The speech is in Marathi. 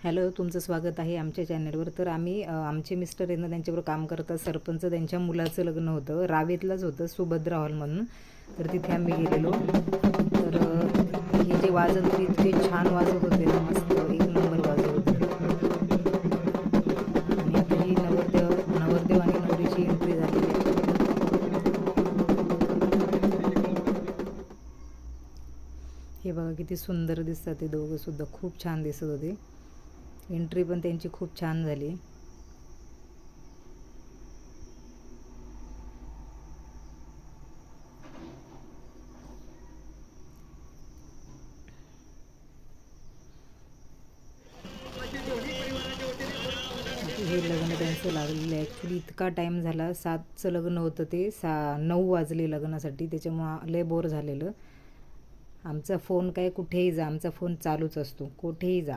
हॅलो, तुमचं स्वागत आहे आमच्या चॅनलवर. तर आम्ही आमचे मिस्टर आहेत ना, त्यांच्याबरोबर काम करतात. सरपंच त्यांच्या मुलाचं लग्न होतं, रावेतलाच होतं, सुभद्रा हॉल म्हणून. तर तिथे आम्ही गेलेलो. तर हे जे वाजंत्री इतके छान वाजत होते ना, मस्त एक नंबर वाजत होते. आणि आता ही नवरदेव आणि नवरीची एंट्री झालेली आहे. हे बघा किती सुंदर दिसतात ते दोघं सुद्धा, खूप छान दिसत होते. एंट्री पण त्यांची खूप छान झाली. हे लग्न त्यांचं लागलेलं आहे. ॲक्च्युली इतका टाईम झाला, 7चं लग्न होतं ते 9 वाजले लग्नासाठी. त्याच्यामुळं लय बोर झालेलं. आमचा फोन काय कुठेही जा, आमचा फोन चालूच असतो, कुठेही जा.